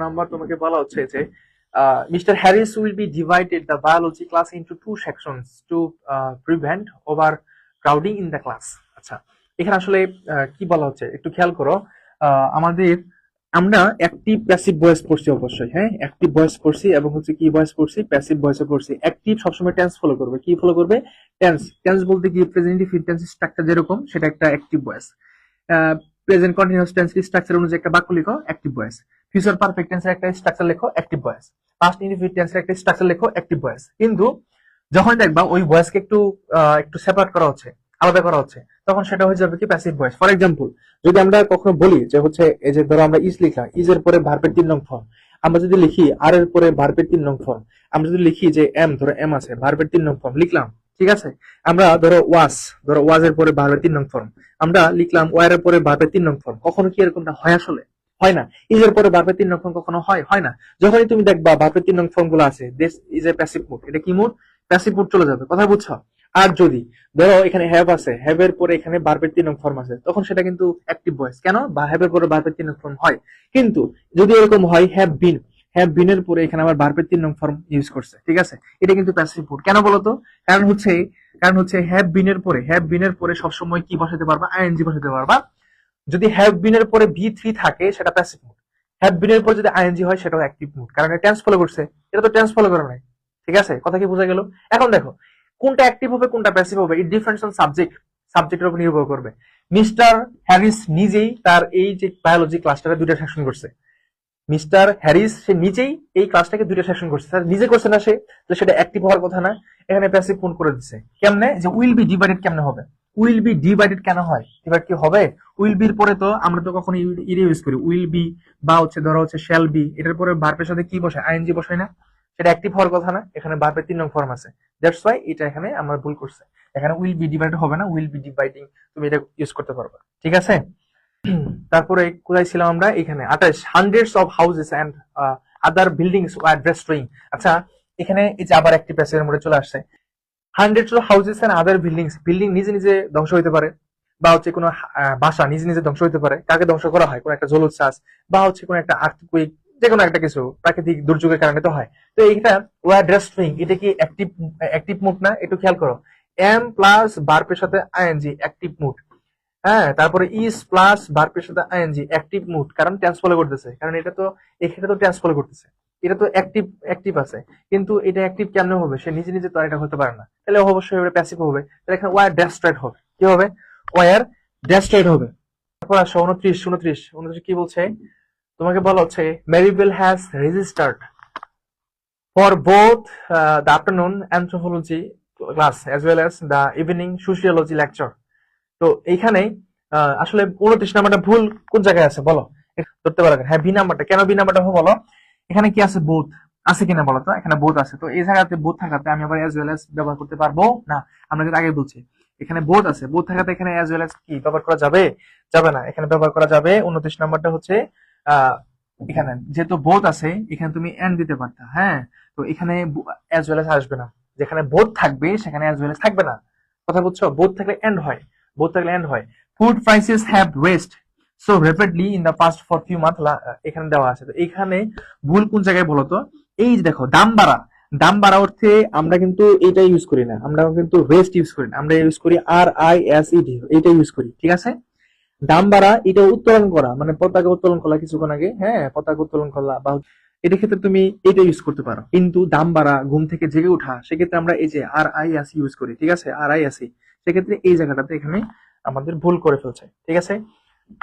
Number তোমাকে বলা হচ্ছে যে Mr. Harris will be divided the biology class into two sections to prevent overcrowding in the class. আচ্ছা, এখানে আসলে কি বলা হচ্ছে একটু খেয়াল করো। আমাদের আমরা অ্যাক্টিভ প্যাসিভ ভয়েস পড়ছি অবশ্যই, হ্যাঁ অ্যাক্টিভ ভয়েস পড়ছি এবং হচ্ছে কি ভয়েস পড়ছি, প্যাসিভ ভয়েসও পড়ছি। অ্যাক্টিভ সবসময় টেন্স ফলো করবে, কি ফলো করবে? টেন্স। টেন্স বলতে কি প্রেজেন্ট টেন্স স্ট্রাকচার যেরকম সেটা একটা অ্যাক্টিভ ভয়েস। প্রেজেন্ট কন্টিনিউয়াস টেন্সের স্ট্রাকচার অনুযায়ী একটা বাক্য লিখো, অ্যাক্টিভ ভয়েস। ফিউচার পারফেক্ট টেন্সের একটা স্ট্রাকচার লেখো, অ্যাক্টিভ ভয়েস। পাস্ট ইনডিফিনিট টেন্সের একটা স্ট্রাকচার লেখো, অ্যাক্টিভ ভয়েস। কিন্তু যখন দেখবা ওই ভয়েসকে একটু সেপারেট করা হচ্ছে, আলাদা করা হচ্ছে, তখন সেটা হয়ে যাবে কি প্যাসিভ ভয়েস। ফর এক্সাম্পল, যদি আমরা কখনো বলি যে হচ্ছে এই যে ধরো আমরা ইজ লিখলাম, ইজ এর পরে ভার্বের 3 নং ফর্ম, আমরা যদি লিখি আর এর পরে ভার্বের 3 নং ফর্ম, আমরা যদি লিখি যে এম, ধরো এম আছে ভার্বের 3 নং ফর্ম লিখলাম, ঠিক আছে। আমরা ধরো ওয়াজ এর পরে ভার্বের 3 নং ফর্ম, আমরা লিখলাম ওয়ার এর পরে ভার্বের 3 নং ফর্ম। কখনো কি এরকমটা হয়? আসলে হয় না। ইজ এর পরে ভার্বের 3 নং ফর্ম কখনো হয় না। যখনই তুমি দেখবা ভার্বের 3 নং ফর্ম গুলো আছে, this is a passive mood, এটা কি মুড? প্যাসিভ মুড চলে যাবে। কথা বুঝছো? আর যদি ধরো এখানে হ্যাভ আছে, হ্যাভ এর পরে এখানে ভার্বের 3 নং ফর্ম আছে, তখন সেটা কিন্তু অ্যাক্টিভ ভয়েস। কেন? বা হ্যাভ এর পরে ভার্বের 3 নং ফর্ম হয়। কিন্তু যদি এরকম হয় হ্যাভ বিন এর পরে এখানে আবার ভার্বের 3 নং ফর্ম ইউজ করছে, ঠিক আছে, এটা কিন্তু প্যাসিভ মুড। কেন বলতো? কারণ হচ্ছে হ্যাভ বিন এর পরে সবসময় কি বসাতে পারবা? আইএনজি বসাতে পারবা। যদি হ্যাভ বিন এর পরে ভি3 থাকে সেটা প্যাসিভ মুড। হ্যাভ বিন এর পরে যদি আইএনজি হয় সেটাও অ্যাক্টিভ মুড, কারণ এটা টেন্স ফলো করছে। এটা তো টেন্স ফলো করে নাই, ঠিক আছে? কথা কি বোঝা গেল? এখন দেখো কোনটা অ্যাক্টিভ হবে কোনটা প্যাসিভ হবে, ইট ডিফারেন্স অন সাবজেক্টের উপর নির্ভর করবে। মিস্টার হ্যারিস নিজেই তার এই যে বায়োলজি ক্লাসটাকে দুইটা সেকশন করছে। মিস্টার হ্যারিস সে নিজেই এই ক্লাসটাকে দুইটা সেকশন করছে, নিজে করছে না সে, তো সেটা অ্যাক্টিভ হওয়ার কথা না। এখানে প্যাসিভ ফোন করে দিচ্ছে। কেমনে? যে উইল বি ডিভাইডেড কেমনে হবে? উইল বি ডিভাইডেড কেন হয়? এবার কি হবে? উইল বির পরে তো আমরা তো কখনো ইরে ইউজ করি, উইল বি বা হচ্ছে ধরো হচ্ছে শ্যাল বি, এটার পরে ভার্বের সাথে কি বসে? আইএনজি বসাই না? সেটা অ্যাক্টিভ হওয়ার কথা না। এখানে ভার্বের 3 নং ফর্ম আছে, দ্যাটস ওয়াই এটা এখানে আমরা ভুল করছে। এখানে উইল বি ডিভাইডেড হবে না, উইল বি ডিভাইডিং তুমি এটা ইউজ করতে পারবা, ঠিক আছে? তারপরে কোথায় ছিলাম আমরা? এখানে 28 hundreds of houses and other buildings were destroying. আচ্ছা, এখানে এই যে আবার একটি প্যাসেজের মধ্যে চলে আসছে, hundreds of houses and other buildings. Building নিজে নিজে ধ্বংস হইতে পারে, বা হচ্ছে কোনো বাসা নিজে নিজে ধ্বংস হইতে পারে। কাকে ধ্বংস করা হয়? কোনো একটা জলোচ্ছ্বাস বা হচ্ছে কোনো একটা আর্থকুইক, যে কোনো একটা কিছু প্রাকৃতিক দুর্যোগের কারণে তো হয়। তো এইটা ওয়ার ডেস্ট্রয়িং, এটা কি অ্যাক্টিভ মুড না? একটু খেয়াল করো, এম প্লাস ভার্বের সাথে আইএনজি অ্যাক্টিভ মুড। হ্যাঁ, তারপরে ইজ প্লাস ভার্বের সাথে আইএনজি অ্যাক্টিভ মুড, কারণ টেন্স ফলো করতেছে। কারণ এটা তো এখানে তো টেন্স ফলো করতেছে, এটা তো অ্যাক্টিভ আছে। কিন্তু এটা অ্যাক্টিভ কেমনে হবে? সে নিজে নিজে তো আর এটা হতে পারে না, তাহলে অবশ্যই এটা প্যাসিভ হবে। তাহলে এখানে ওয়ার ডেস্ট্রয়েড হবে। কি হবে? ওয়ার ডেস্ট্রয়েড হবে। তারপর আসো 29 কি বলছে? তোমাকে বলা হচ্ছে Maribel has registered for both the afternoon anthropology class as well as the evening sociology lecture. তো এইখানে আসলে 29 নাম্বারটা ভুল কোন জায়গায় আছে বলো? ধরতে পারবেন? হ্যাঁ, বি নাম্বারটা। কেন বি নাম্বারটা হবে বলো? এখানে কি আছে? বোথ আছে কিনা বলো তো? এখানে বোথ আছে, তো এই জায়গাতে বোথ থাকাতে আমি আবার অ্যাজ ওয়েল অ্যাজ ব্যবহার করতে পারবো না। আমরা যেটা আগে বলছি, এখানে বোথ আছে, বোথ থাকাতে এখানে অ্যাজ ওয়েল অ্যাজ কি ব্যবহার করা যাবে? যাবে না। এখানে ব্যবহার করা যাবে 29 নাম্বারটা হচ্ছে এখানে যেহেতু বোথ আছে, এখানে তুমি এন্ড দিতে পারতা। হ্যাঁ, তো এখানে অ্যাজ ওয়েল অ্যাজ আসবে না। যেখানে বোথ থাকবে সেখানে অ্যাজ ওয়েল অ্যাজ থাকবে না। কথা বুঝছো? বোথ থাকলে এন্ড হয়, বোথ থাকলে এন্ড হয়। Food prices have rest so rapidly in the past for few month, এখানে দেওয়া আছে। তো এখানে ভুল কোন জায়গায় বলতো? এই যে দেখো, দাম বাড়া অর্থে আমরা কিন্তু এটা ইউজ করি না, আমরা কিন্তু রেস্ট ইউজ করি না, আমরা ইউজ করি RISED, এটা ইউজ করি, ঠিক আছে? দাম বাড়া এটা উত্তোলন করা, মানে পতাকা উত্তোলন করা কিছুক্ষণ আগে, হ্যাঁ পতাকা উত্তোলন করা, বা এটা ক্ষেত্রে তুমি এটা ইউজ করতে পারো। কিন্তু দাম বাড়া, ঘুম থেকে জেগে ওঠা, সেক্ষেত্রে আমরা এই যে RISE ইউজ করি, ঠিক আছে? RISE, সেক্ষেত্রে এই জায়গাটাতে এখানে আমাদের ভুল করে ফেলছে, ঠিক আছে?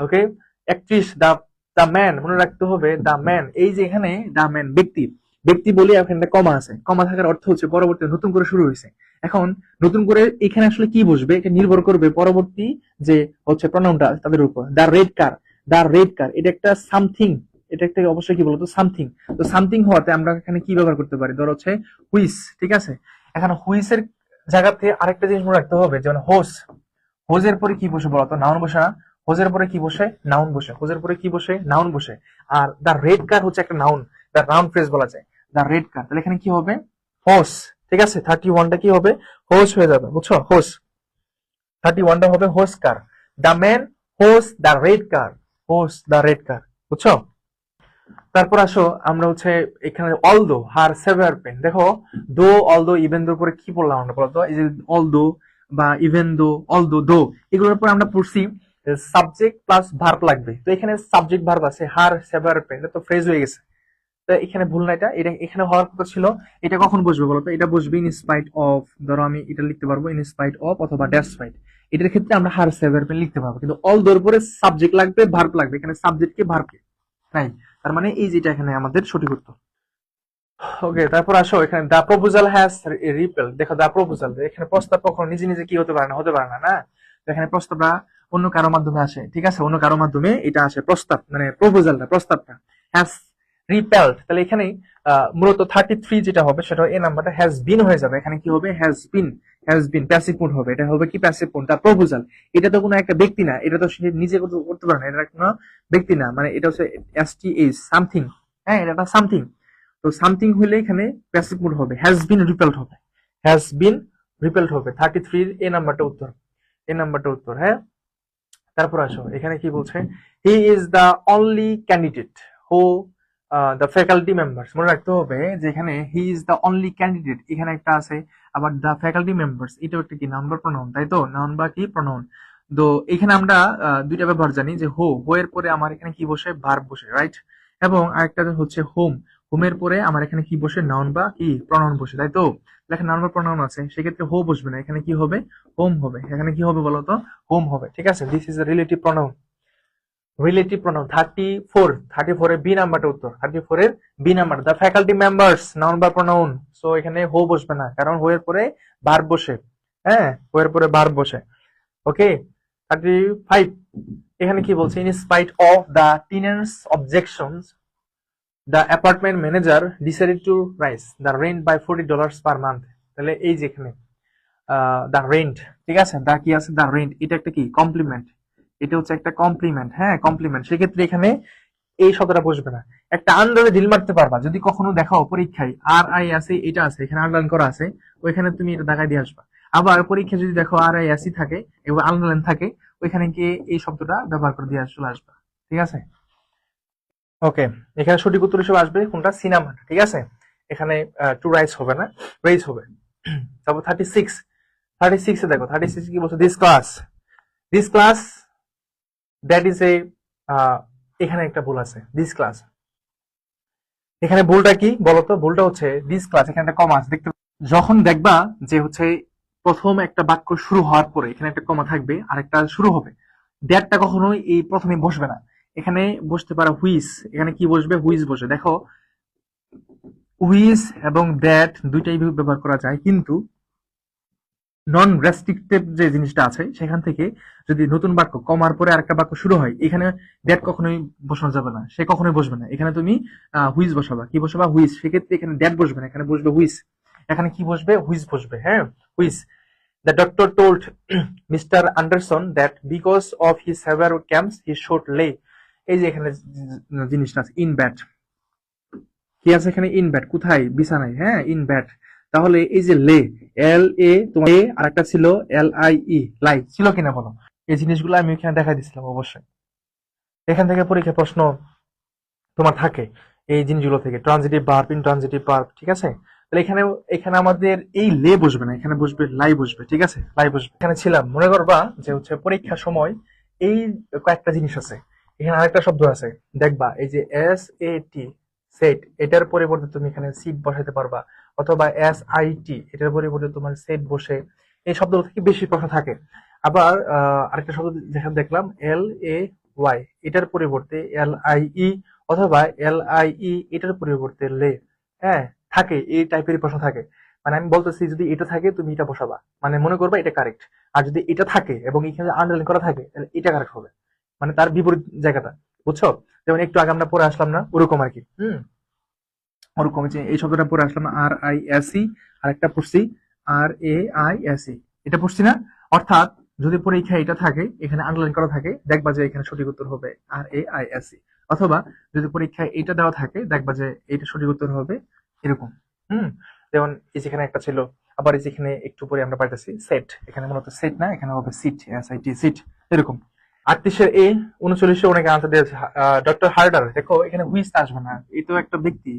ওকে। 31 দা ম্যান, মনে রাখতে হবে দা ম্যান। এই যে এখানে দা ম্যান ব্যক্তি বলি, এখানে কমা আছে, কমা থাকার অর্থ হচ্ছে পরবর্তী নতুন করে শুরু হয়েছে। এখন নতুন করে এখানে আসলে কি বসবে এটা নির্ভর করবে পরবর্তী যে হচ্ছে প্রনাউনটা তাদের উপর। দা রেড কার এটা একটা সামথিং, এটা একটা অবশ্যই কি বলতো? সামথিং। তো সামথিং হওয়াতে আমরা এখানে কি ব্যবহার করতে পারি? ধর হচ্ছে হুইস, ঠিক আছে? এখন হুইসের জায়গাতে আরেকটা জিনিস মনে রাখতে হবে, যেমন হোজের পরে কি বসে বলতো? নাউন বসে না? হোজের পরে কি বসে? নাউন বসে। হোজের পরে কি বসে? নাউন বসে। আর দা রেড কার হচ্ছে একটা নাউন, দা নাউন ফ্রেজ বলা যায়, দা রেড কার। তাহলে এখানে কি হবে? হোস, ঠিক আছে? 31টা কি হবে? হোস হয়ে যাবে, বুঝছো? হোস। 31টা হবে whose car. The man whose the red car, whose the red car, বুঝছো? তারপর আসো আমরা হচ্ছে এখানে অলদো হার সেভার পেন, দেখো দো অলদো ইভেন দোর পরে কি বললাম আমরা বলতো, এই যে অলদো বা ইভেন দো অলদো দো এগুলোর পর আমরা পড়ছি সাবজেক্ট প্লাস ভার্ব লাগবে, তো এখানে সাবজেক্ট ভার্ব আছে হার সেভার পেন, তো ফ্রেজ হয়ে গেছে। তো এখানে ভুল না, এটা এটা এখানে হওয়ার কথা ছিল। এটা কখন বসবে বলতো, এটা বসবে ইন স্পাইট অফ, ধরো আমি এটা লিখতে পারবো ইন স্পাইট অফ অথবা ডেসপাইট, এটার ক্ষেত্রে আমরা হার সেভার পেন লিখতে পারবো, কিন্তু অল দোর পরে সাবজেক্ট লাগবে ভার্ব লাগবে, এখানে সাবজেক্টকে ভার্বকে নাই, তার মানে এই যেটা এখানে আমাদের সঠিক উত্তর। ওকে, তারপর আসো এখানে দা প্রপোজাল হ্যাজ রিপেল, দেখো দা প্রপোজাল, এখানে প্রস্তাব কখনো নিজে নিজে কি হতে পারে না, হতে পারে না, না। তো এখানে প্রস্তাবটা অন্য কারো মাধ্যমে আসে, ঠিক আছে, অন্য কারো মাধ্যমে এটা আসে, প্রস্তাব মানে প্রপোজালটা প্রস্তাবটা হ্যাজ রিপেলড, তাহলে এখানে মূলত 33 যেটা হবে সেটা এই নাম্বারটা হ্যাজ বিন হয়ে যাবে, এখানে কি হবে হ্যাজ বিন প্যাসিভ মুড হবে, এটা হবে কি প্যাসিভ মুড। দা প্রপোজাল এটা তো কোনো একটা ব্যক্তি না, এটা তো সে নিজে করতে পারে না, এটা কোনো ব্যক্তি না, মানে এটা হচ্ছে এসটিএইচ সামথিং, হ্যাঁ এটা সামথিং, তো সামথিং হলে এখানে প্যাসিভ মুড হবে, হ্যাজ বিন রিপেলড হবে, হ্যাজ বিন রিপেলড হবে 33 এ নাম্বারটা উত্তর, এ নাম্বারটা উত্তর, হ্যাঁ। তারপর আসো এখানে কি বলছে, he is the only candidate who the faculty members, মনে রাখতে হবে যে এখানে he is the only candidate এখানে একটা আছে, আবার দ্য ফ্যাকাল্টি মেম্বার্স এটাও একটা কি নাউন বা প্রনাউন, তাই তো, নাউন বা কি প্রনাউন। তো এখানে আমরা দুইটা ব্যবহার জানি, যে হো এর পরে আমার এখানে কি বসে, ভার্ব বসে, রাইট, এবং আরেকটা হচ্ছে হোমের পরে আমার এখানে কি বসে, নাউন বা কি প্রনাউন বসে, তাই তো। এখানে নাউন বা প্রনাউন আছে, সেক্ষেত্রে হো বসবে না, এখানে কি হবে, হোম হবে, এখানে কি হবে বলতো, হোম হবে, ঠিক আছে। This is a relative pronoun, relative pronoun 34 এর বি নাম্বারটা উত্তর, 34 এর B number, the faculty members noun বা প্রনাউন, সো এখানে হো বসবে না, কারণ হো এর পরে ভার্ব বসে, হ্যাঁ হো এর পরে ভার্ব বসে। ওকে, 35 এখানে কি বলছে, in spite of the tenants objections the apartment manager decided to rise the rent by $40 per month, তাহলে এই যে এখানে দ্য রেন্ট, ঠিক আছে, দা কি আছে, দ্য রেন্ট এটা একটা কি কমপ্লিমেন্ট, এটা হচ্ছে একটা কমপ্লিমেন্ট, হ্যাঁ কমপ্লিমেন্ট, সেক্ষেত্রে এখানে এই শব্দটা বসবে না। একটা আন্ডারে ঢিল মারতে পারবা, যদি কখনো দেখাও পরীক্ষায় আর আই আছে, এটা আছে এখানে আন্ডারলাইন করা আছে, ওইখানে তুমি এটা দাগায় দিয়ে আসবা। আবার পরীক্ষায় যদি দেখো আর আই আসি থাকে এবং আন্ডারলাইন থাকে, ওইখানে গিয়ে এই শব্দটা ব্যবহার করে দিয়ে চলে আসবা, ঠিক আছে। ওকে, এখানে সঠিক উত্তর হিসেবে আসবে কোনটা, সিনেমা, ঠিক আছে, এখানে টু রাইস হবে না, রেইস হবে। তারপর 36 এ দেখো, 36 কি বলছে, this class that is a, এখানে একটা ভুল আছে, দিস ক্লাস, এখানে ভুলটা কি বলতো, ভুলটা হচ্ছে দিস ক্লাস, এখানে একটা কমা আছে দেখতে, যখন দেখবা যে হচ্ছে প্রথম একটা বাক্য শুরু হওয়ার পরে এখানে একটা কমা থাকবে আর একটা শুরু হবে, দ্যাটটা কখনোই এই প্রথমে বসবে না, এখানে বসতে পারে হুইস, এখানে কি বসবে, হুইস বসে, দেখো হুইস এবং দ্যাট দুইটাই ব্যবহার করা যায়, কিন্তু নন রেস্ট্রিক্টেড যে জিনিসটা আছে সেখান থেকে যদি নতুন বাক্য কমার পরে আরেকটা বাক্য শুরু হয়, এখানে দ্যাট কখনোই বসানো যাবে না, সে কখনোই বসবে না, এখানে তুমি হুইজ বসাবা, কি বসাবা, হুইজ, সেক্ষেত্রে এখানে দ্যাট বসবে না, এখানে বসবে হুইজ, এখানে কি বসবে, হুইজ বসবে, হ্যাঁ whose. The doctor told mister Anderson that because of his severe cramps he should lay, এই যে এখানে জিনিসটা আছে ইন ব্যাট, কি আছে এখানে, ইন ব্যাট কোথায়, বিছানায়, হ্যাঁ ইন ব্যাট, তাহলে এই যে লে, এল এ তোমার এ, আর একটা ছিল এল আই ই, লাই ছিল কিনা বলো, এই জিনিসগুলো আমি এখানে দেখাই দিছিলাম অবশ্যই, এখান থেকে পরীক্ষা প্রশ্ন তোমার থাকে, এই জিনিসগুলো থেকে ট্রানজিটিভ ভার্ব, ইনট্রানজিটিভ ভার্ব, ঠিক আছে। তাহলে এখানে এখানে আমাদের এই লে বসবে না, এখানে বসবে লাই বসবে, ঠিক আছে, লাই বসবে, এখানে ছিলাম, মনে করবা যে হচ্ছে পরীক্ষার সময় এই কয়েকটা জিনিস আছে, এখানে আরেকটা শব্দ আছে, দেখবা এই যে এস এ টি, সেট, এটার পরিবর্তে তুমি এখানে সিট বসাতে পারবা, অথবা এস আই টি এটার পরিবর্তে তোমার সেট বসে, এই শব্দগুলো থেকে বেশি প্রশ্ন থাকে। আবার আরেকটা শব্দ যেখানে দেখলাম এল এ ওয়াই, এটার পরিবর্তে এল আই ই, অথবা এল আই ই এটার পরিবর্তে লে, হ্যাঁ থাকে, এই টাইপের প্রশ্ন থাকে। মানে আমি বলতেছি যদি এটা থাকে তুমি এটা বসাবা, মানে মনে করবা এটা কারেক্ট, আর যদি এটা থাকে এবং এখানে আন্ডারলাইন করা থাকে তাহলে এটা কারেক্ট হবে, মানে তার বিপরীত জায়গাটা, বুঝছো। যেমন একটু আগে আমরা পড়ে আসলাম না, ওরকম আর কি, ওরকম যে এই শব্দটা পড়ে আসলাম আর আই এস ই, আর একটা পড়ছি আর এ আই এস ই, এটা পড়ছি না, অর্থাৎ যদি পরীক্ষায় এটা থাকে এখানে আন্ডারলাইন করা থাকে, দেখবা যে এখানে সঠিক উত্তর হবে আর এ আই এস ই, অথবা যদি পরীক্ষায় এটা দেওয়া থাকে দেখবা যে এটা সঠিক উত্তর হবে এরকম। যেমন এই যেখানে একটা ছিল, আবার এই যেখানে একটু পরে আমরা পাইতেছি সেট, এখানে মূলত সেট না, এখানে হবে seat, S I T seat, এরকম। 38 এ 39 অনেকে আনসার দিয়েছে। ডক্টর হার্ডার, দেখো এখানে হুইচ আসবে না, এই তো একটা ব্যক্তি,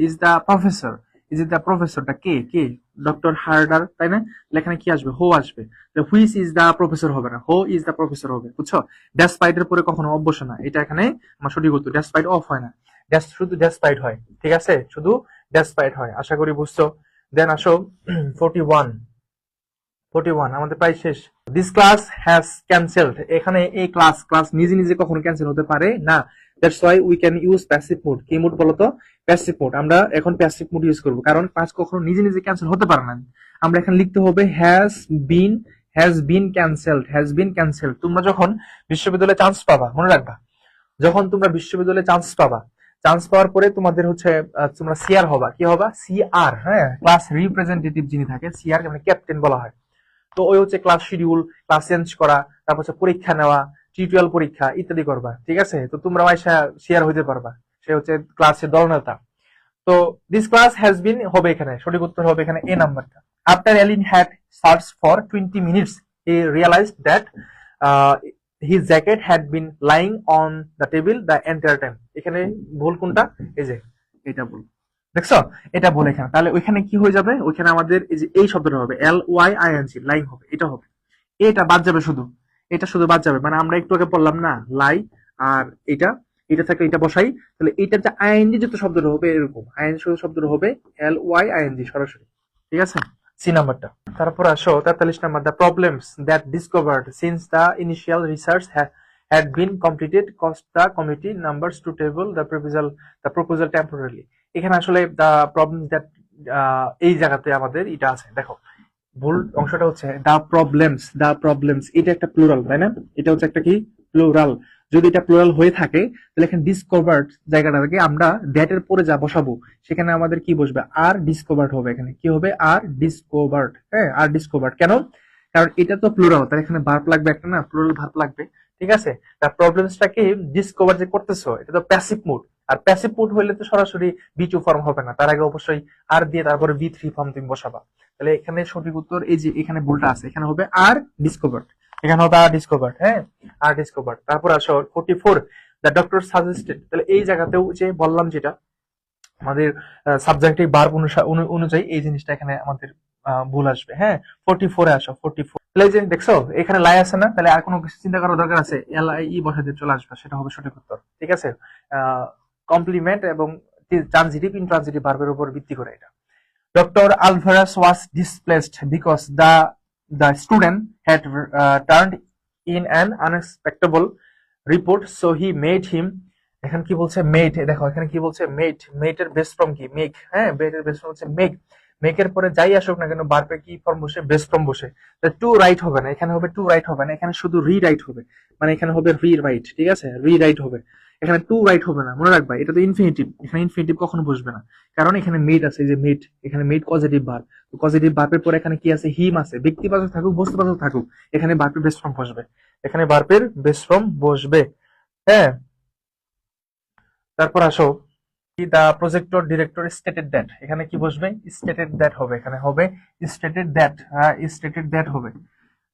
is the professor, is it the প্রফেসরটা কে কে ডক্টর হার্ডার, তাই না? তাহলে এখানে কি আসবে? হো আসবে। হুইচ ইজ দা প্রফেসর হবে না, হো ইজ দা প্রফেসর হবে, বুঝছো? ডেসপাইট এর পরে কখনো অফ বসে না, এটা এখানে আমার সঠিক উত্তর। ডেসপাইট অফ হয় না, শুধু ডেসপাইট হয়, ঠিক আছে? শুধু ডেসপাইট হয়। আশা করি বুঝছো। দেন আসো 41, আমাদের প্রায় শেষ। দিস ক্লাস হ্যাজ ক্যান্সেলড, এখানে এই ক্লাস নিজে নিজে কখনো ক্যান্সেল হতে পারে না। That's why we can use passive mode. কি মোড বলতো? Passive mode. আমরা এখন প্যাসিভ মোড ইউজ করব, কারণ ক্লাস কখনো নিজে নিজে ক্যান্সেল হতে পারে না। আমরা এখানে লিখতে হবে হ্যাজ বিন ক্যান্সেলড। তোমরা যখন বিশ্ববিদ্যালয়ে চান্স পাবা, মনে রাখবা, যখন তোমরা বিশ্ববিদ্যালয়ে চান্স পাবা, চান্স পাওয়ার পরে তোমাদের হচ্ছে তোমরা সিআর হবা। কি হবা? সিআর, হ্যাঁ, ক্লাস রিপ্রেজেন্টেটিভ যিনি থাকে, সিআর মানে ক্যাপ্টেন বলা হয়। তো ওই হচ্ছে ক্লাস শিডিউল, ক্লাস চেঞ্জ করা, তারপর হচ্ছে পরীক্ষা নেওয়া, টিউটোরিয়াল পরীক্ষা ইত্যাদি করবা, ঠিক আছে? তো তোমরা আইসা শেয়ার হইতে পারবা, সে হচ্ছে ক্লাসের দলনেতা। তো দিস ক্লাস হ্যাজ বিন হবে এখানে, সঠিক উত্তর হবে এখানে এ নাম্বারটা। After Ellen had search for 20 minutes he realized that his jacket had been lying on the table the entire time. এখানে ভুল কোনটা? এই যে এটা ভুল, দেখছো? এটা বলে এখানে, তাহলে ওইখানে কি হয়ে যাবে? ওইখানে আমাদের এই যে এই শব্দটা হবে LYING, লাইং হবে, এটা হবে। এটা বাদ যাবে শুধু, এটা শুধু বাদ যাবে। মানে আমরা একটু আগে বললাম না, লাই আর এটা, এটা থেকে এটা বসাই, তাহলে এটা যে আইএনজি যুক্ত শব্দটা হবে, এরকম আইএনজি যুক্ত শব্দটা হবে LYING সরাসরি, ঠিক আছে? সি নাম্বারটা। তারপর আসো 43 number, the problems that discovered since the initial research had been completed caused the committee members to table the proposal temporarily. এখানে আসলে the problems that এই জায়গাতে আমাদের এটা আছে, দেখো ভুল অংশটা হচ্ছে the problems, এটা একটা প্লুরাল, তাই না? এটা হচ্ছে একটা কি? প্লুরাল। যদি এটা প্লুরাল হয়ে থাকে, তাহলে এখানে ডিসকভার্ড জায়গাটা থেকে আমরা দ্যাট এর পরে যা বসাবো, সেখানে আমাদের কি বসবে? আর ডিসকভার্ড হবে। এখানে কি হবে? আর ডিসকভার্ড। হ্যাঁ, আর ডিসকভার্ড। কেন? কারণ এটা তো প্লুরাল, তার এখানে ভার্ব লাগবে একটা, না? প্লুরাল ভার্ব লাগবে, ঠিক আছে? তার প্রবলেমসটাকে ডিসকভার যে করতেছো, এটা তো প্যাসিভ মুড। আর প্যাসিভ মুড হইলে তো সরাসরি বি2 ফর্ম হবে না, তার আগে অবশ্যই আর দিয়ে তারপরে বি3 ফর্ম তুমি বসাবা। তাহলে এখানে সঠিক উত্তর এই যে এখানে ভুলটা আছে, এখানে হবে আর ডিসকভার্ড, এখানে হবে আর ডিসকভার্ড। হ্যাঁ, আর ডিসকভার্ড। তারপর আসো 44, দ্য ডক্টর সাজেস্টেড। তাহলে এই জায়গাতেও যে বললাম, যেটা আমাদের সাবজেক্টিভ ভার্ব অনুযায়ী এই জিনিসটা এখানে আমাদের ভুল আসবে। হ্যাঁ, 44 এ আসো। 44, তাহলে যে দেখছো এখানে লাই আছে না, তাহলে আর কোনো কিছু চিন্তা করার দরকার আছে? LIE বসাতে চলে আসবে, সেটা হবে সঠিক উত্তর, ঠিক আছে? কমপ্লিমেন্ট এবং ট্রানজিটিভ ইনট্রানজিটিভ ভার্বের উপর ভিত্তি করে এটা। Dr. Alvarez was displaced because the student had turned in an unexpected report, so he made him. এখানে কি বলছে? মেড। দেখো এখানে কি বলছে? মেড। মেড এর বেস ফর্ম কি? মেক। হ্যাঁ, মেড এর বেস ফর্ম হচ্ছে মেক। মেকের পরে যাই আসুক না কেন, ভার্বে কি ফর্ম বসে? বেস ফর্ম বসে। টু রাইট হবে না, এখানে হবে টু রাইট হবে না, এখানে শুধু রি রাইট হবে। মানে এখানে হবে রি রাইট, ঠিক আছে? রি রাইট হবে, এখানে টু রাইট হবে না, মনে রাখবা। এটা তো ইনফিনিটিভ, এখানে ইনফিনিটিভ কখনো বসবে না, কারণ এখানে মেড আছে, যে মেড, এখানে মেড পজিটিভ ভার্ব। পজিটিভ ভার্বের পরে এখানে কি আছে? হিম আছে। ব্যক্তিবাচক থাকুক বস্তুবাচক থাকুক, এখানে ভার্বের বেস ফর্ম বসবে, এখানে ভার্বের বেস ফর্ম বসবে। হ্যাঁ, তারপর আসো, দা প্রজেক্টর ডিরেক্টর স্টেটেড দ্যাট। এখানে কি বসবে? স্টেটেড দ্যাট হবে, এখানে হবে স্টেটেড দ্যাট। হ্যাঁ, স্টেটেড দ্যাট হবে।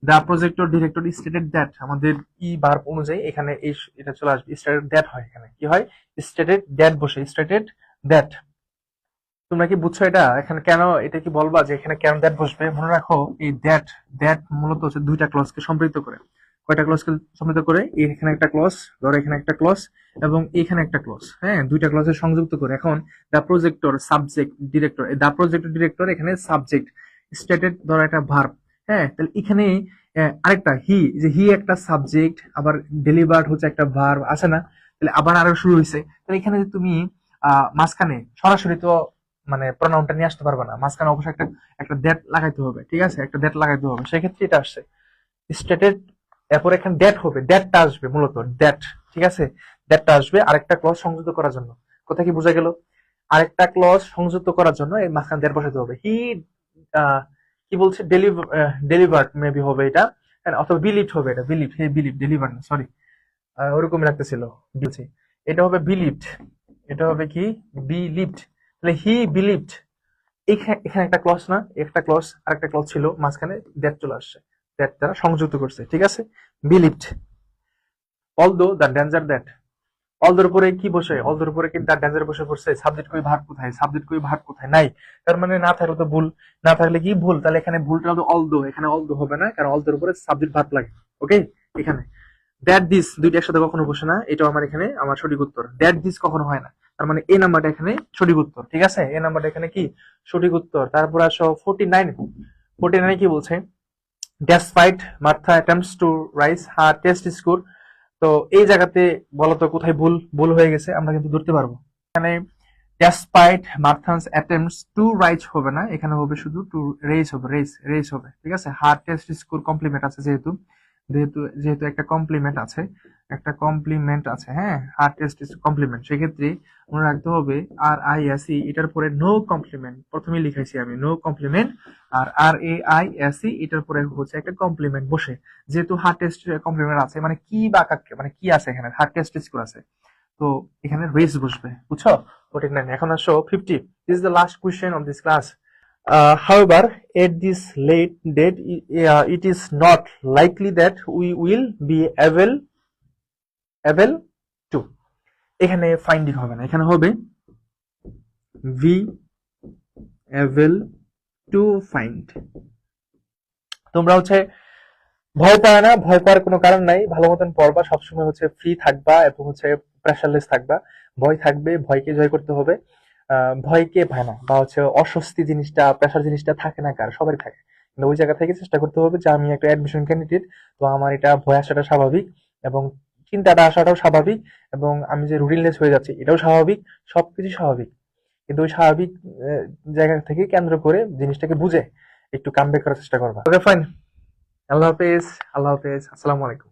দা প্রজেক্টর ডিরেক্টর স্টেটেড দ্যাট, আমাদের ই ভার্ব অনুযায়ী এখানে এটা চলে আসবে, স্টেটেড দ্যাট হয়। এখানে কি হয়? স্টেটেড দ্যাট বসে, স্টেটেড দ্যাট। তোমরা কি বুঝছো এটা? এখানে কেন এটা কি বলবা যে এখানে কেন দ্যাট বসবে? মনে রাখো, এই দ্যাট দ্যাট মূলত হচ্ছে দুইটা ক্লজকে সম্পৃক্ত করে। কয়টা ক্লজকে সম্পৃক্ত করে? এখানে একটা ক্লজ, ধরো এখানে একটা ক্লজ এবং এখানে একটা ক্লজ। হ্যাঁ, দুইটা ক্লজের সংযুক্ত করে। এখন দা প্রজেক্টর সাবজেক্ট ডিরেক্টর, দা প্রজেক্টর ডিরেক্টর এখানে সাবজেক্ট, স্টেটেড ধরো একটা ভার্ব। হ্যাঁ, তাহলে এখানে আরেকটা হি, যে হি একটা সাবজেক্ট, আবার ডেলিভার্ড হচ্ছে একটা ভার্ব, আছে না? তাহলে আবার আরো শুরু হয়েছে। তাহলে এখানে যে তুমি মাঝখানে সরাসরি তো মানে প্রনাউনটা নিয়ে আসতে পারবে না, মাঝখানে অবশ্যই একটা একটা দ্যাট লাগাইতে হবে, ঠিক আছে? একটা দ্যাট লাগাইতে হবে, সেক্ষেত্রে এটা আসছে স্টেটেড। এরপর এখানে দ্যাট হবে, দ্যাটটা আসবে মূলত, দ্যাট, ঠিক আছে? দ্যাটটা আসবে আরেকটা ক্লজ সংযুক্ত করার জন্য। কথা কি বোঝা গেল? আরেকটা ক্লজ সংযুক্ত করার জন্য এই মাঝখানে দ্যাট বসাতে হবে। হি কি বলছে? ডেলিভার্ড মেবি হবে এটা, অথবা বিলিভড হবে। এটা বিলিভড, হে বিলিভ, ডেলিভার না, সরি, ওরকম লাগতেছিল। বলছি এটা হবে বিলিভড, এটা হবে কি? বিলিভড। তাহলে হি বিলিভড, এখানে একটা ক্লজ না, একটা ক্লজ আর একটা ক্লজ ছিল, মাঝখানে দ্যাট চলে আসছে, দ্যাট দ্বারা সংযুক্ত করছে, ঠিক আছে? Believed. Although the danger that, অলদের উপরে কি বসে, অলদের উপরে কি দ্য ডেঞ্জার বসে পড়ছে, সাবজেক্ট কই ভার্ব কোথায়, সাবজেক্ট কই ভার্ব কোথায় নাই, তার মানে না থাকলে তো ভুল, না থাকলে কি ভুল, তাহলে এখানে ভুলটা হবে অলদো, এখানে অলদো হবে না, কারণ অলদের উপরে সাবজেক্ট ভার্ব লাগে। ওকে, এখানে দ্যাট দিস দুইটা একসাথে কখনো বসে না, এটাও আমার এখানে আমার সঠিক উত্তর। দ্যাট দিস কখনো হয় না, তার মানে এ নাম্বারটা এখানে সঠিক উত্তর। ঠিক আছে, এ নাম্বারটা এখানে কি সঠিক উত্তর। তারপর আসো 49, 49 কি বলছে, despite Martha attempts to rise her test score. তো এই জায়গাতে বলতো কোথায় ভুল ভুল হয়ে গেছে, আমরা কিন্তু ধরতে পারবো। এখানে ডেসপাইট মার্থানস অ্যাটেম্পটস টু রাইজ হবে না, এখানে হবে শুধু টু রেজ হবে, রেজ রেজ হবে। ঠিক আছে, হার টেস্ট স্কোর কমপ্লিমেন্ট আছে, যেহেতু যেহেতু যেহেতু একটা কমপ্লিমেন্ট আছে, একটা কমপ্লিমেন্ট আছে, হ্যাঁ, হার টেস্ট কমপ্লিমেন্ট, সেক্ষেত্রে মনে রাখতে হবে আর আই এস ই এটার পরে নো কমপ্লিমেন্ট, প্রথমে লিখাইছি আমি নো কমপ্লিমেন্ট, আর R A I S E এটার পরে হচ্ছে একটা কমপ্লিমেন্ট বসে, যেহেতু হার টেস্ট কমপ্লিমেন্ট আছে, মানে কি বা মানে কি আছে এখানে, হার টেস্ট স্কোর আছে, তো এখানে রেস বসবে, বুঝছো? 49। এখন আসো 50, this is the last question of this class. However, at this late date, it is not likely that we will be able to, এখানে ফাইন্ডিং হবে না, এখানে হবে be able to find। তোমরা হচ্ছে ভয় পায় না, ভয় পাওয়ার কোনো কারণ নাই, ভালো মতন পড়বা, সবসময় হচ্ছে ফ্রি থাকবা এবং হচ্ছে প্রেশারলেস থাকবা। ভয় থাকবে, ভয়কে জয় করতে হবে। ভয়কে পায় না, বা হচ্ছে অস্বস্তি জিনিসটা, প্রেশার জিনিসটা থাকে না, কার সবারই থাকে, কিন্তু ওই জায়গা থেকে চেষ্টা করতে হবে যে আমি একটা অ্যাডমিশন ক্যান্ডিডেট, তো আমার এটা ভয় আসাটা স্বাভাবিক, এবং চিন্তাটা আসাটাও স্বাভাবিক, এবং আমি যে রুটিনলেস হয়ে যাচ্ছি এটাও স্বাভাবিক, সবকিছু স্বাভাবিক, কিন্তু ওই স্বাভাবিক জায়গা থেকে কেন্দ্র করে জিনিসটাকে বুঝে একটু কামব্যাক করার চেষ্টা করবা। ওকে ফাইন, আল্লাহ হাফেজ, আল্লাহ হাফেজ, আসসালামু আলাইকুম।